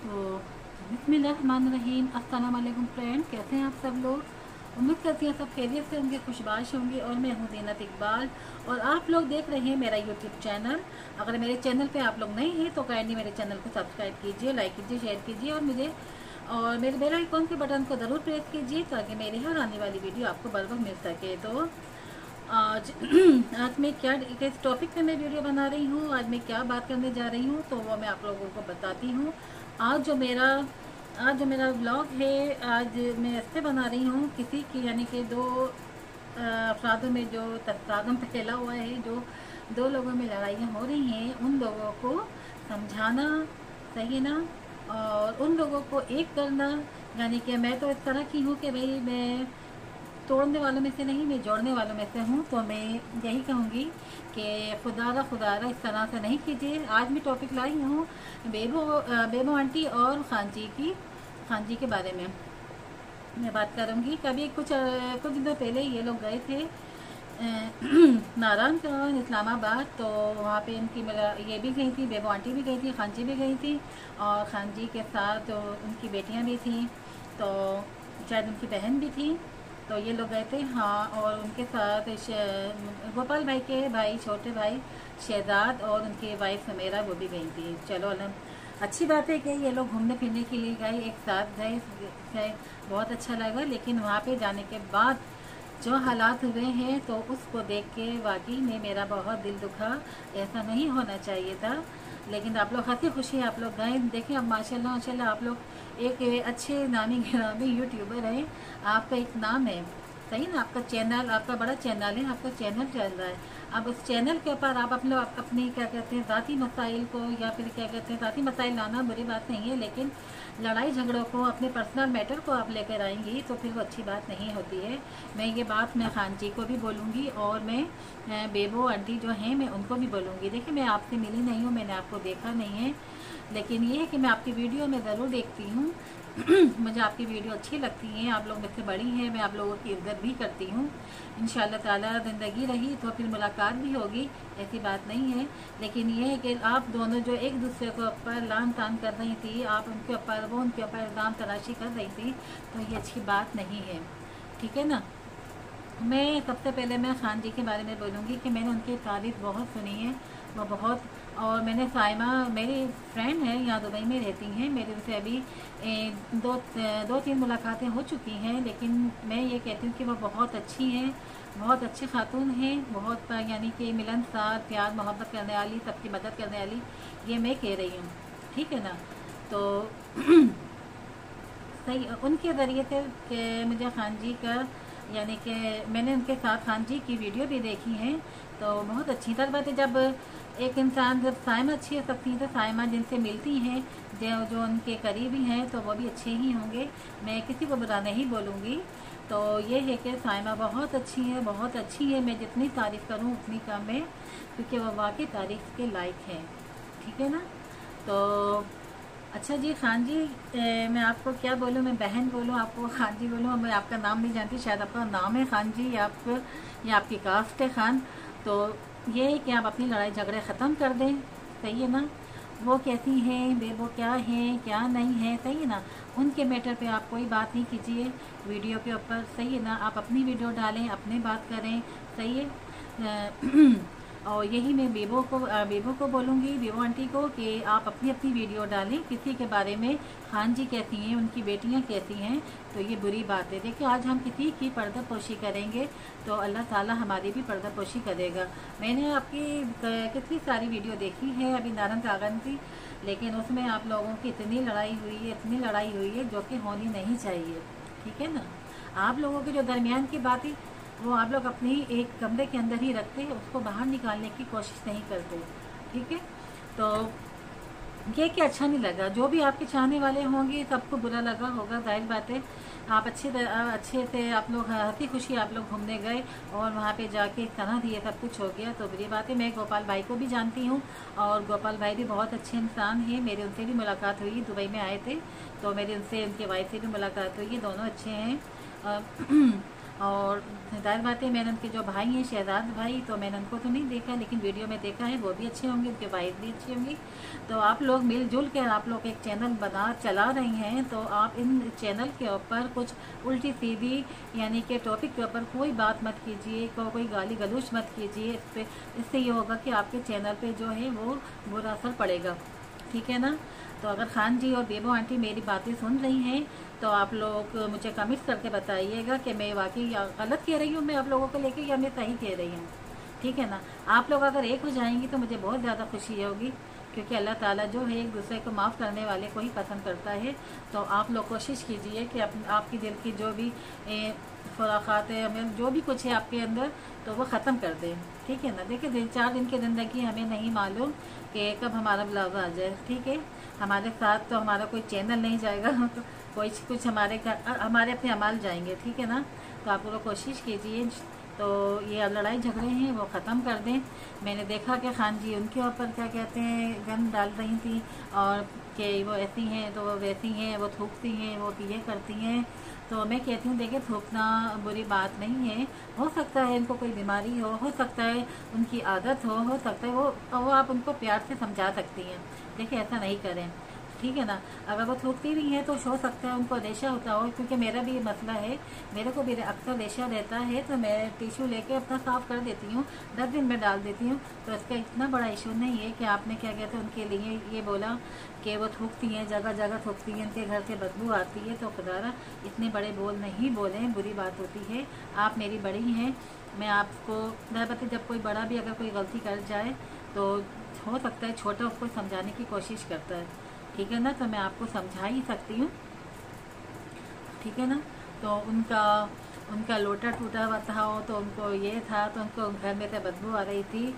तो बिस्मिल्लाहिर्रहमानिर्रहीम, अस्सलाम वालेकुम फ्रेंड, कैसे हैं आप सब लोग। उम्मीद करती हैं सब खैरियत से होंगे, खुशबाश होंगे। और मैं हूँ ज़ीनत इकबाल और आप लोग देख रहे हैं मेरा यूट्यूब चैनल। अगर मेरे चैनल पे आप लोग नए हैं तो काइंडली मेरे चैनल को सब्सक्राइब कीजिए, लाइक कीजिए, शेयर कीजिए और मेरे बेल आइकॉन के बटन को ज़रूर प्रेस कीजिए ताकि मेरी हर आने वाली वीडियो आपको बर वक्त मिल सके। तो आज आज मैं क्या किस टॉपिक पे मैं वीडियो बना रही हूँ, आज मैं क्या बात करने जा रही हूँ, तो वो मैं आप लोगों को बताती हूँ। आज जो मेरा व्लॉग है, आज मैं ऐसे बना रही हूँ किसी की यानी कि दो अफरादों में जो तफरादम फैला हुआ है, जो दो लोगों में लड़ाइयाँ हो रही हैं, उन लोगों को समझाना, सही है ना, और उन लोगों को एक करना। यानी कि मैं तो इस तरह की हूँ कि भाई मैं तोड़ने वालों में से नहीं, मैं जोड़ने वालों में से हूँ। तो मैं यही कहूँगी कि खुदारा इस तरह से नहीं कीजिए। आज मैं टॉपिक लाई हूँ बेबो आंटी और खान जी के बारे में मैं बात करूँगी। कभी कुछ दिनों पहले ये लोग गए थे नारायण इस्लामाबाद, तो वहाँ पे इनकी मेरा ये भी गई थी, बेबो आंटी भी गई थी, खान जी भी गई थी और खान जी के साथ तो उनकी बेटियाँ भी थीं, तो शायद उनकी बहन भी थी। तो ये लोग गए थे, हाँ। और उनके साथ गोपाल भाई के भाई, छोटे भाई शहजाद और उनकी वाइफ समेरा, वो भी गई थी। चलो अच्छी बात है कि ये लोग घूमने फिरने के लिए गए, एक साथ गए, बहुत अच्छा लगा। लेकिन वहाँ पे जाने के बाद जो हालात हुए हैं तो उसको देख के वाकई में मेरा बहुत दिल दुखा। ऐसा नहीं होना चाहिए था। लेकिन आप लोग हंसी खुशी आप लोग गए। देखें अब माशाल्लाह आप लोग एक अच्छे नामी गिरामी यूट्यूबर हैं, आपका एक नाम है, सही ना, आपका चैनल, आपका बड़ा चैनल है, आपका चैनल चल रहा है। अब उस चैनल के ऊपर आप अपनी क्या कहते हैं ज़ाती मसाइल को, या फिर क्या कहते हैं ज़ाती मसाइल लाना बुरी बात नहीं है, लेकिन लड़ाई झगड़ों को, अपने पर्सनल मैटर को आप लेकर आएंगी तो फिर वो अच्छी बात नहीं होती है। मैं ये बात मैं खान जी को भी बोलूँगी और मैं बेबो आंटी जो हैं मैं उनको भी बोलूँगी। देखिए मैं आपसे मिली नहीं हूँ, मैंने आपको देखा नहीं है, लेकिन ये है कि मैं आपकी वीडियो में ज़रूर देखती हूँ। मुझे आपकी वीडियो अच्छी लगती हैं, आप लोग मुझसे बड़ी हैं, मैं आप लोगों की इज्जत भी करती हूँ। इंशाल्लाह ताला ज़िंदगी रही तो फिर मुलाकात भी होगी, ऐसी बात नहीं है। लेकिन ये है कि आप दोनों जो एक दूसरे को ऊपर लान तान कर रही थी, आप उनके ऊपर, वो उनके ऊपर इल्ज़ाम तराशी कर रही थी, तो ये अच्छी बात नहीं है, ठीक है ना। मैं सबसे पहले मैं खान जी के बारे में बोलूँगी कि मैंने उनकी तारीफ़ बहुत सुनी है, वो बहुत। और मैंने साइमा, मेरी फ्रेंड है, यहाँ दुबई में रहती हैं, मेरे उनसे अभी दो तीन मुलाकातें हो चुकी हैं। लेकिन मैं ये कहती हूँ कि वो बहुत अच्छी हैं, बहुत अच्छी खातून हैं, बहुत यानी कि मिलनसार, प्यार मोहब्बत करने वाली, सबकी मदद करने वाली, ये मैं कह रही हूँ, ठीक है ना। तो सही उनके ज़रिए से कि मुझे खान जी का, यानी कि मैंने उनके साथ खान जी की वीडियो भी देखी है, तो बहुत अच्छी तरह बात है। जब एक इंसान, जब साइमा अच्छी हो सकती है तो साइमा जिनसे मिलती हैं, जो उनके करीबी हैं, तो वो भी अच्छे ही होंगे, मैं किसी को बुरा नहीं बोलूँगी। तो ये है कि साइमा बहुत अच्छी है, बहुत अच्छी है, मैं जितनी तारीफ़ करूँ उतनी कम है, क्योंकि वो वाकई तारीफ़ के लायक है, ठीक है ना। तो अच्छा जी, खान जी, मैं आपको क्या बोलूँ, मैं बहन बोलूँ, आपको खान जी बोलूँ, मैं आपका नाम नहीं जानती, शायद आपका नाम है खान जी, या आपकी कास्ट है खान। तो ये है कि आप अपनी लड़ाई झगड़े ख़त्म कर दें, सही है ना। वो कैसी हैं, बेबो क्या है क्या नहीं है, सही है ना, उनके मैटर पे आप कोई बात नहीं कीजिए वीडियो के ऊपर, सही है ना। आप अपनी वीडियो डालें, अपनी बात करें, सही है। और यही मैं बेबो को बोलूँगी, बेबो आंटी को, कि आप अपनी अपनी वीडियो डालें, किसी के बारे में खान जी कैसी हैं, उनकी बेटियां कैसी हैं, तो ये बुरी बात है। देखिए आज हम किसी की पर्दापोशी करेंगे तो अल्लाह ताला हमारी भी पर्दापोशी करेगा। मैंने आपकी कितनी सारी वीडियो देखी है अभी नारंग कागन की, लेकिन उसमें आप लोगों की इतनी लड़ाई हुई है जो कि होनी नहीं चाहिए, ठीक है ना। आप लोगों के जो दरमियान की बातें, वो आप लोग अपनी एक कमरे के अंदर ही रखते, उसको बाहर निकालने की कोशिश नहीं करते, ठीक है। तो ये कि अच्छा नहीं लगा, जो भी आपके चाहने वाले होंगे सबको बुरा लगा होगा, जाहिर बात है। आप अच्छे से आप लोग हंसी खुशी आप लोग घूमने गए और वहाँ पे जाके इस तरह से ये सब कुछ हो गया, तो बुरी बात है। मैं गोपाल भाई को भी जानती हूँ और गोपाल भाई भी बहुत अच्छे इंसान हैं, मेरे उनसे भी मुलाकात हुई, दुबई में आए थे, तो मेरी उनसे, उनके वाइफ से भी मुलाकात हुई, ये दोनों अच्छे हैं। और जाहिर बात है मैंने उनके जो भाई हैं शहजाद भाई, तो मैंने उनको तो नहीं देखा लेकिन वीडियो में देखा है, वो भी अच्छे होंगे, उनके वाइफ भी अच्छी होंगी। तो आप लोग मिलजुल कर आप लोग एक चैनल चला रही हैं, तो आप इन चैनल के ऊपर कुछ उल्टी सीधी यानी कि टॉपिक के ऊपर कोई बात मत कीजिए, कोई गाली गलौज मत कीजिए। इससे ये होगा कि आपके चैनल पे जो है वो बुरा असर पड़ेगा, ठीक है ना। तो अगर खान जी और बेबो आंटी मेरी बातें सुन रही हैं तो आप लोग मुझे कमेंट करके बताइएगा कि मैं वाकई गलत कह रही हूँ मैं आप लोगों को लेके, या मैं सही कह रही हूँ, ठीक है ना। आप लोग अगर एक हो जाएंगी तो मुझे बहुत ज़्यादा खुशी होगी, क्योंकि अल्लाह ताला जो है एक दूसरे को माफ़ करने वाले को ही पसंद करता है। तो आप लोग कोशिश कीजिए कि आपकी दिल की जो भी खुराफात है, हमें जो भी कुछ है आपके अंदर, तो वो ख़त्म कर दें, ठीक है ना। देखिए 4 दिन की ज़िंदगी हमें नहीं मालूम कि कब हमारा ब्लाउज आ जाए, ठीक है। हमारे साथ तो हमारा कोई चैनल नहीं जाएगा, तो कोई कुछ हमारे अपने अमाल जाएंगे, ठीक है ना। तो आप लोग कोशिश कीजिए तो ये लड़ाई झगड़े हैं वो ख़त्म कर दें। मैंने देखा कि खान जी उनके ऊपर क्या कहते हैं गन डाल रही थी, और कि वो ऐसी हैं तो वो वैसी हैं, वो थूकती हैं, वो ये करती हैं। तो मैं कहती हूँ देखिए थूकना बुरी बात नहीं है, हो सकता है इनको कोई बीमारी हो सकता है उनकी आदत हो सकता है वो आप उनको प्यार से समझा सकती हैं। देखिए ऐसा नहीं करें, ठीक है ना। अगर वो थूकती भी हैं तो हो सकता है उनको रेशा होता हो, क्योंकि मेरा भी मसला है, मेरे को भी अक्सर रेशा रहता है, तो मैं टिश्यू लेके अपना साफ़ कर देती हूँ, 10 दिन में डाल देती हूँ। तो इसका इतना बड़ा इशू नहीं है कि आपने क्या कहते हैं उनके लिए ये बोला कि वो थूकती हैं, जगह जगह थूकती हैं, उनके घर से बदबू आती है। तो खुदारा इतने बड़े बोल नहीं बोलें, बुरी बात होती है। आप मेरी बड़ी हैं, मैं आपको मैं पता जब कोई बड़ा भी अगर कोई गलती कर जाए तो हो सकता है छोटा उसको समझाने की कोशिश करता है, ठीक है ना। तो मैं आपको समझा ही सकती हूँ, ठीक है ना। तो उनका लोटा टूटा हुआ था तो उनको ये था, तो उनको घर में से बदबू आ रही थी।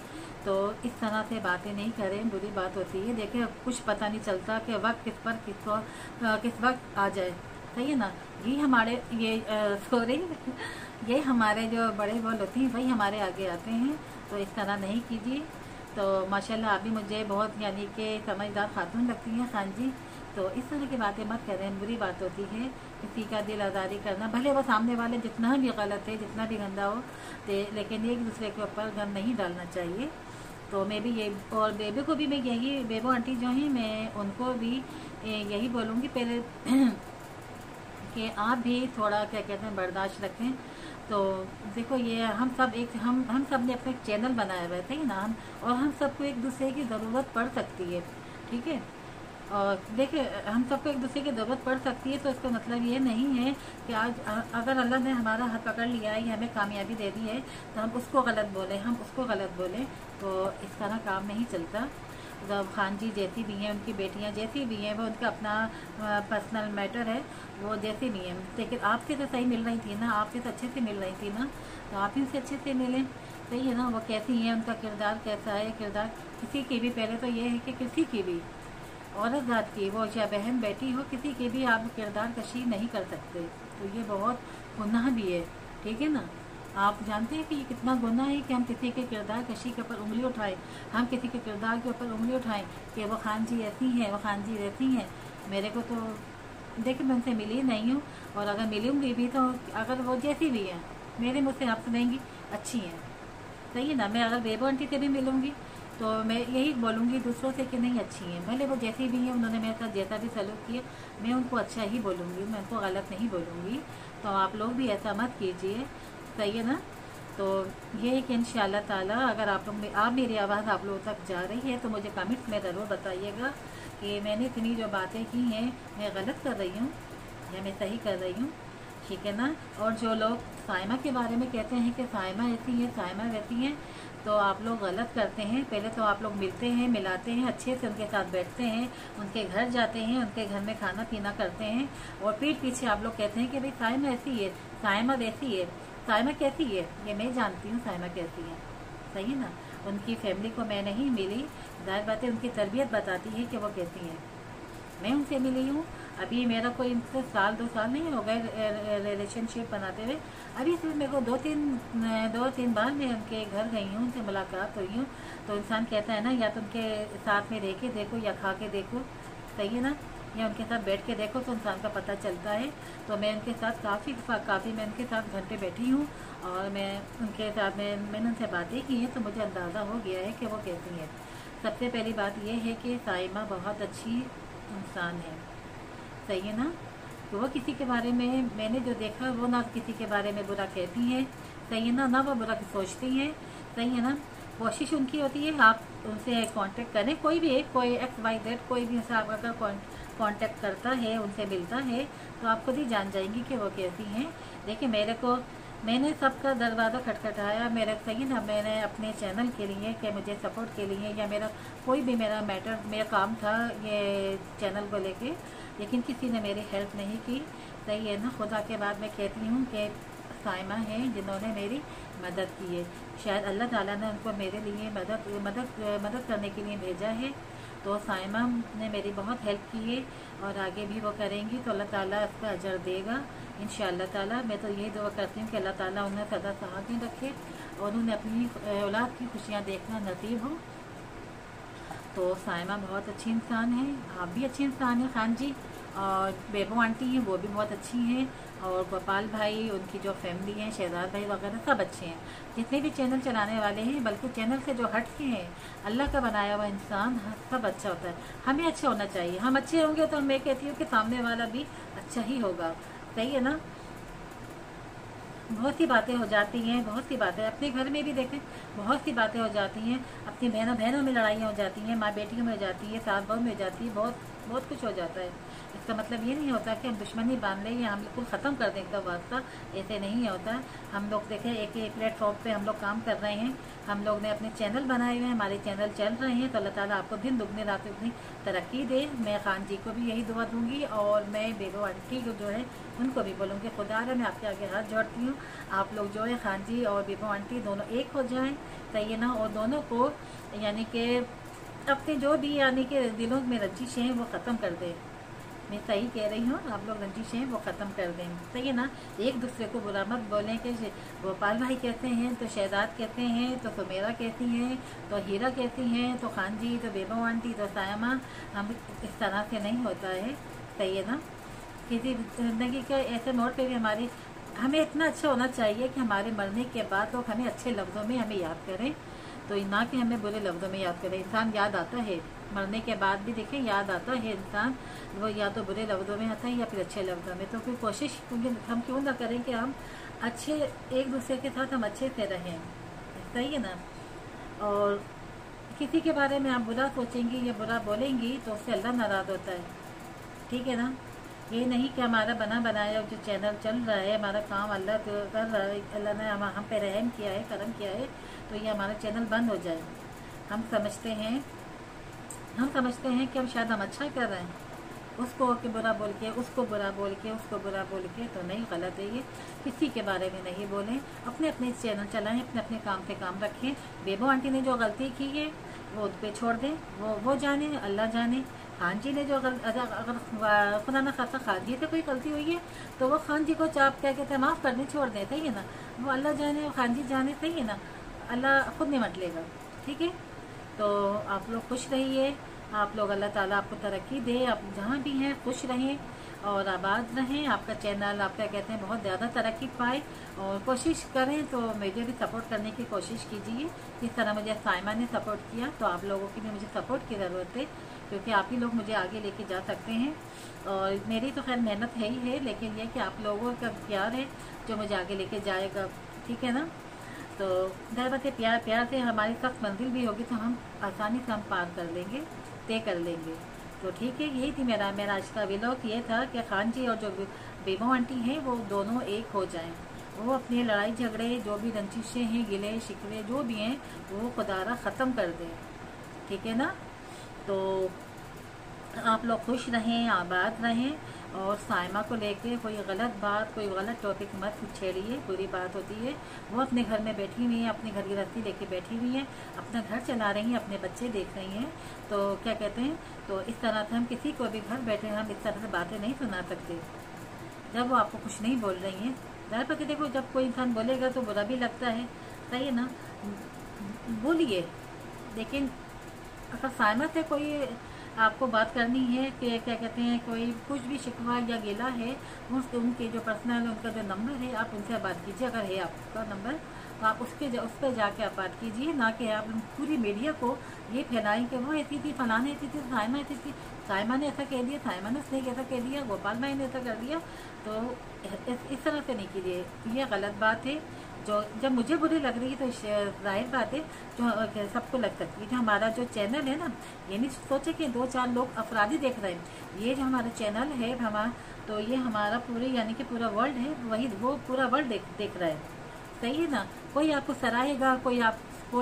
तो इस तरह से बातें नहीं करें, बुरी बात होती है। देखिए कुछ पता नहीं चलता कि वक्त किस वक्त आ जाए, सही है ना। ये हमारे सॉरी ये हमारे जो बड़े बोल होती हैं वही हमारे आगे आते हैं, तो इस तरह नहीं कीजिए। तो माशाल्लाह आप भी मुझे बहुत यानी कि समझदार खातून लगती हैं खान जी। तो इस तरह की बातें मत करें, बुरी बात होती है किसी का दिल आज़ारी करना, भले वो सामने वाले जितना भी गलत है जितना भी गंदा हो, लेकिन एक दूसरे के ऊपर गम नहीं डालना चाहिए। तो मैं भी ये और बेबी को भी मैं यही बेबो आंटी जो हैं मैं उनको भी यही बोलूँगी पहले कि आप भी थोड़ा क्या कहते हैं बर्दाश्त रखें। तो देखो ये हम सब ने अपना एक चैनल बनाया हुआ है ना, हम सबको एक दूसरे की ज़रूरत पड़ सकती है, ठीक है। और देखिए हम सबको एक दूसरे की ज़रूरत पड़ सकती है, तो इसका मतलब ये नहीं है कि आज अगर अल्लाह ने हमारा हाथ पकड़ लिया है या हमें कामयाबी दे दी है तो हम उसको गलत बोलें, तो इस तरह काम नहीं चलता। जब खान जी जैसी भी हैं, उनकी बेटियां जैसी भी हैं, वो उनका अपना पर्सनल मैटर है, वो जैसी भी हैं। लेकिन आपसे तो सही मिल रही थी ना, आपसे तो अच्छे से मिल रही थी ना, तो आप इनसे अच्छे से मिलें, सही है ना। वो कैसी हैं, उनका किरदार कैसा है, किरदार किसी की भी पहले तो ये है कि किसी की भी औरत जात की वो चाहे बहन बेटी हो, किसी की भी आप किरदार कशी नहीं कर सकते, तो ये बहुत गुनाह भी है, ठीक है ना। आप जानते हैं कि ये कितना गुनाह है कि हम किसी के किरदार कशी के ऊपर उंगली उठाएं, हम किसी के किरदार के ऊपर उंगली उठाएं कि वो खान जी ऐसी हैं, वो खान जी वैसी हैं। मेरे को तो देखिए मैं उनसे मिली नहीं हूँ, और अगर मिलूँगी भी तो अगर वो जैसी भी हैं मेरे मुझसे आप सुनेंगी अच्छी हैं, सही है ना। मैं अगर बेबो आंटी से भी मिलूँगी तो मैं यही बोलूँगी दूसरों से कि नहीं अच्छी हैं, भले वो जैसी भी हैं, उन्होंने मेरे साथ जैसा भी सलूक किया मैं उनको अच्छा ही बोलूँगी, मैं उनको गलत नहीं बोलूँगी। तो आप लोग भी ऐसा मत कीजिए, सही है ना। तो ये है कि इंशाअल्लाह ताला अगर आप मेरी आवाज़ आप लोगों तक जा रही है तो मुझे कमेंट्स में ज़रूर बताइएगा कि मैंने इतनी जो बातें की हैं मैं गलत कर रही हूँ या मैं सही कर रही हूँ, ठीक है ना। और जो लोग साइमा के बारे में कहते हैं कि साइमा ऐसी है साइमा वैसी हैं, तो आप लोग गलत करते हैं। पहले तो आप लोग मिलते हैं, मिलाते हैं, अच्छे से उनके साथ बैठते हैं, उनके घर जाते हैं, उनके घर में खाना पीना करते हैं, और पीठ पीछे आप लोग कहते हैं कि भाई साइमा ऐसी है, साइमा वैसी है। साइमा कैसी है ये मैं जानती हूँ, साइमा कैसी है, सही है ना। उनकी फैमिली को मैं नहीं मिली, जाहिर बात है उनकी तरबियत बताती है कि वो कैसी हैं। मैं उनसे मिली हूँ, अभी मेरा कोई इनसे 1-2 साल नहीं हो गए रिलेशनशिप बनाते हुए, अभी सिर्फ मेरे को 2-3 बार मैं उनके घर गई हूँ, उनसे मुलाकात हुई हूँ। तो इंसान कहता है ना या तो उनके साथ में रह के देखो या खा के देखो, सही है ना। या उनके साथ बैठ के देखो तो इंसान का पता चलता है। तो मैं उनके साथ काफ़ी मैं उनके साथ घंटे बैठी हूँ और मैं उनके साथ मैंने उनसे बातें की हैं, तो मुझे अंदाज़ा हो गया है कि वो कैसी हैं। सबसे पहली बात यह है कि साइमा बहुत अच्छी इंसान है, सही है ना। तो वो किसी के बारे में, मैंने जो देखा, वो ना किसी के बारे में बुरा कहती हैं, सही है ना वो बुरा सोचती हैं, सही है ना। कोशिश उनकी होती है आप उनसे कांटेक्ट करें, कोई भी है, कोई XYZ कोई भी उनसे आप अगर कांटेक्ट करता है, उनसे मिलता है, तो आप खुद ही जान जाएंगी कि वो कैसी हैं। देखिए मैंने सबका दरवाज़ा खटखटाया, मेरा सही ना, मैंने अपने चैनल के लिए, कि मुझे सपोर्ट के लिए, या मेरा कोई भी मेरा काम था ये चैनल को लेके, लेकिन किसी ने मेरी हेल्प नहीं की, सही है ना। खुदा के बाद मैं कहती हूँ कि साइमा हैं जिन्होंने मेरी मदद की है, शायद अल्लाह ताला ने उनको मेरे लिए मदद करने के लिए भेजा है। तो साइमा ने मेरी बहुत हेल्प की है और आगे भी वो करेंगी, तो अल्लाह ताला इसका अजर देगा इंशाअल्लाह ताला। मैं तो यही दुआ करती हूँ कि अल्लाह ताला उन्हें सदा साथ में रखे और उन्हें अपनी औलाद की खुशियाँ देखना नसीब हो। तो साइमा बहुत अच्छी इंसान है, आप भी अच्छी इंसान हैं खान जी, और बेबो आंटी हैं वो भी बहुत अच्छी हैं, और गोपाल भाई, उनकी जो फैमिली है, शहजाद भाई वगैरह सब अच्छे हैं, जितने भी चैनल चलाने वाले हैं, बल्कि चैनल से जो हट के हैं, अल्लाह का बनाया हुआ इंसान सब अच्छा होता है। हमें अच्छा होना चाहिए, हम अच्छे होंगे तो मैं कहती हूँ कि सामने वाला भी अच्छा ही होगा, सही है ना। बहुत सी बातें हो जाती हैं, बहुत सी बातें अपने घर में भी देखें, बहुत सी बातें हो जाती हैं, अपनी बहनों में लड़ाइयाँ हो जाती हैं, माँ बेटियों में हो जाती है, सास बहू में हो जाती है, बहुत कुछ हो जाता है। इसका मतलब ये नहीं होता कि हम दुश्मनी बांध लें या हम बिल्कुल ख़त्म कर दें इसका वास्ता, ऐसे नहीं होता। हम लोग देखें एक प्लेटफॉर्म पे हम लोग काम कर रहे हैं, हम लोग ने अपने चैनल बनाए हुए हैं, हमारे चैनल चल रहे हैं, तो अल्लाह ताला आपको दिन दुगनी रात दुगनी तरक्की दे। मैं खान जी को भी यही दुआ दूंगी, और मैं बेबो आंटी को जो है उनको भी बोलूँगी, खुदा मैं आपके आगे हाथ जोड़ती हूँ, आप लोग जो है खान जी और बेबो आंटी दोनों एक हो जाएं, सही है ना, और दोनों को यानी कि अपने जो भी यानी कि दिलों में रंजिशें हैं वो ख़त्म कर दें। मैं सही कह रही हूँ, आप लोग रंजिशें वो ख़त्म कर दें, सही है ना। एक दूसरे को बुरा मत बोलें कि गोपाल भाई कहते हैं तो शहजाद कहते हैं, तो सुमेरा कहती हैं, तो हीरा कहती हैं, तो खान जी, तो बेबो आंटी, तो सायमा, हम इस तरह से नहीं होता है, सही है ना। किसी ज़िंदगी के ऐसे मोड़ पे भी हमें इतना अच्छा होना चाहिए कि हमारे मरने के बाद लोग हमें अच्छे लफ्ज़ों में हमें याद करें, तो ना कि हमें बुरे लफ्ज़ों में याद करें। इंसान याद आता है मरने के बाद भी, देखें याद आता है इंसान, वो या तो बुरे लफ्ज़ों में आता है या फिर अच्छे लफ्ज़ों में। तो फिर कोशिश हम क्यों ना करें कि हम अच्छे एक दूसरे के साथ हम अच्छे से रहें, सही है ना। और किसी के बारे में आप बुरा सोचेंगी या बुरा बोलेंगी तो उससे अल्लाह नाराज़ होता है, ठीक है ना। ये नहीं कि हमारा बना बनाया जो चैनल चल रहा है, हमारा काम अल्लाह कर रहा है, अल्लाह ने हम पे रहम किया है, करम किया है, तो ये हमारा चैनल बंद हो जाए। हम समझते हैं कि हम शायद हम अच्छा कर रहे हैं, उसको के बुरा बोल के, उसको बुरा बोल के, उसको बुरा बोल के, तो नहीं, गलत है ये। किसी के बारे में नहीं बोलें, अपने अपने चैनल चलाएं, अपने अपने काम पे काम रखें। बेबो आंटी ने जो गलती की है वो उस पर छोड़ दें, वो जाने, अल्लाह जाने। खान जी ने जो अगर खुदा ना खासा खान जी से कोई गलती हुई है तो वो खान जी को चाप क्या कहते हैं माफ़ करने छोड़ दें, सही है ना। वो अल्लाह जाने, खान जी जाने, सही है ना, अल्लाह खुद निमट लेगा, ठीक है। तो आप लोग खुश रहिए, आप लोग अल्लाह ताला आपको तरक्की दे, आप जहाँ भी हैं खुश रहें और आबाद रहें, आपका चैनल आपका कहते हैं बहुत ज़्यादा तरक्की पाए, और कोशिश करें तो मुझे भी सपोर्ट करने की कोशिश कीजिए, जिस तरह मुझे साइमा ने सपोर्ट किया, तो आप लोगों की भी मुझे सपोर्ट की ज़रूरत है, क्योंकि आप ही लोग मुझे आगे लेके जा सकते हैं। और मेरी तो खैर मेहनत है ही है, लेकिन यह कि आप लोगों का प्यार है जो मुझे आगे लेके जाएगा, ठीक है ना। तो दरअसल प्यार से हमारी सख्त मंजिल भी होगी तो हम आसानी से हम पार कर लेंगे, तय कर लेंगे। तो ठीक है, यही थी मेरा आज का व्लॉग, ये था कि खान जी और जो बेबो आंटी हैं वो दोनों एक हो जाएं, वो अपनी लड़ाई झगड़े जो भी रंजिशें हैं, गिले शिकवे जो भी हैं, वो खुदारा ख़त्म कर दें, ठीक है ना। तो आप लोग खुश रहें, आबाद रहें, और साइमा को लेके कोई गलत बात, कोई गलत टॉपिक मत छेड़िए, बुरी बात होती है। वो अपने घर में बैठी हुई हैं, अपनी घर की गृहस्थी लेके बैठी हुई हैं, अपना घर चला रही हैं, अपने बच्चे देख रही हैं, तो क्या कहते हैं, तो इस तरह से हम किसी को भी घर बैठे हम इस तरह से बातें नहीं सुना सकते जब वो आपको कुछ नहीं बोल रही हैं। ज़ाहिर पर देखो, जब कोई इंसान बोलेगा तो बुरा भी लगता है, सही है ना, बोलिए। लेकिन अगर साइमा से कोई आपको बात करनी है कि क्या कहते हैं, कोई कुछ भी शिकवा या गिला है, उनके जो पर्सनल उनका जो नंबर है आप उनसे बात कीजिए, अगर है आपका नंबर तो आप उस पर जाके आप बात कीजिए, ना कि आप पूरी मीडिया को ये फैलाएं कि वो ऐसी थी, फलाने ऐसी थी, साइमा ऐसी थी, साइमा ने ऐसा कह दिया, साइमा ने उसने ऐसा कह दिया, गोपाल भाई ने ऐसा कर दिया। तो इस तरह से नहीं कीजिए, ये गलत बात है। जो जब मुझे बुरी लग रही है तो जाहिर बात है जो सबको लग सकती है। जो हमारा जो चैनल है ना, ये नहीं सोचे कि 2-4 लोग अफराधी देख रहे हैं, ये जो हमारा चैनल है हमारा, तो ये हमारा पूरे यानी कि पूरा वर्ल्ड है, वही वो पूरा वर्ल्ड देख रहा है, सही है ना। कोई आपको सराहेगा, कोई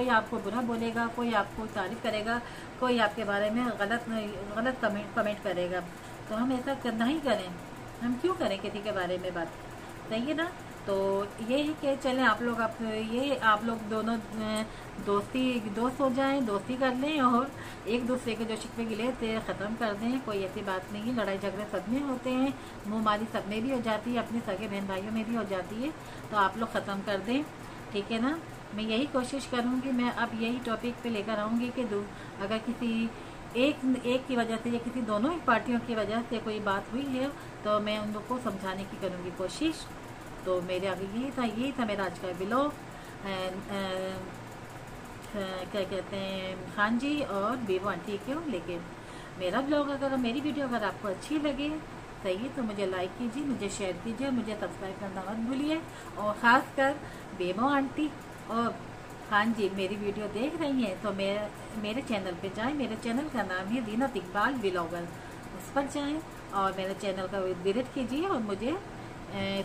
आपको बुरा बोलेगा, कोई आपको तारीफ करेगा, कोई आपके बारे में गलत कमेंट करेगा, तो हम ऐसा करना ही करें, हम क्यों करें किसी के बारे में बात, सही है ना। तो ये है कि चलें आप लोग दोनों दोस्त हो जाएं, दोस्ती कर लें और एक दूसरे के जो शिकवे गिले थे ख़त्म कर दें। कोई ऐसी बात नहीं है, लड़ाई झगड़े सब में होते हैं, मुँहमारी सब में भी हो जाती है, अपने सगे बहन भाइयों में भी हो जाती है, तो आप लोग ख़त्म कर दें, ठीक है ना। मैं यही कोशिश करूँगी, मैं अब यही टॉपिक पे लेकर आऊँगी कि अगर किसी एक की वजह से या किसी दोनों ही पार्टियों की वजह से कोई बात हुई है तो मैं उन लोग को समझाने की करूँगी कोशिश। तो मेरे आगे यही था मेरा आज का ब्लॉग। क्या कहते हैं, खान जी और बेबो आंटी क्यों, लेकिन मेरा ब्लॉग अगर मेरी वीडियो अगर आपको अच्छी लगे सही है तो मुझे लाइक कीजिए, मुझे शेयर कीजिए, मुझे सब्सक्राइब करना मत भूलिए। और ख़ासकर बेबो आंटी और खान जी मेरी वीडियो देख रही हैं तो मेरे चैनल पे जाएं, मेरे चैनल का नाम है ज़ीनत इकबाल व्लॉगर, उस पर जाएं और मेरे चैनल का विजिट कीजिए और मुझे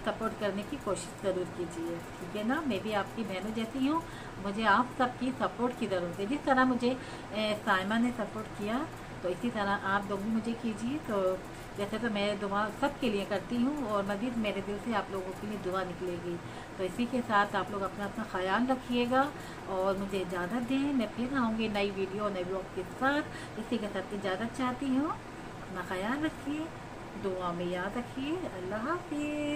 सपोर्ट करने की कोशिश ज़रूर कीजिए, ठीक है ना। मैं भी आपकी बहनों जैसी हूँ, मुझे आप सबकी सपोर्ट की ज़रूरत है। जिस तरह मुझे साइमा ने सपोर्ट किया तो इसी तरह आप लोग भी मुझे कीजिए। तो जैसे तो मैं दुआ सबके लिए करती हूँ और मज़ीद मेरे दिल से आप लोगों के लिए दुआ निकलेगी। तो इसी के साथ आप लोग अपना ख्याल रखिएगा और मुझे इजाज़त दें। मैं फिर आऊँगी नई वीडियो नए ब्लॉग के साथ। इसी के साथ इजाज़त चाहती हूँ। अपना ख्याल रखिए, दुआ में याद रखिए। अल्लाह हाफिज़।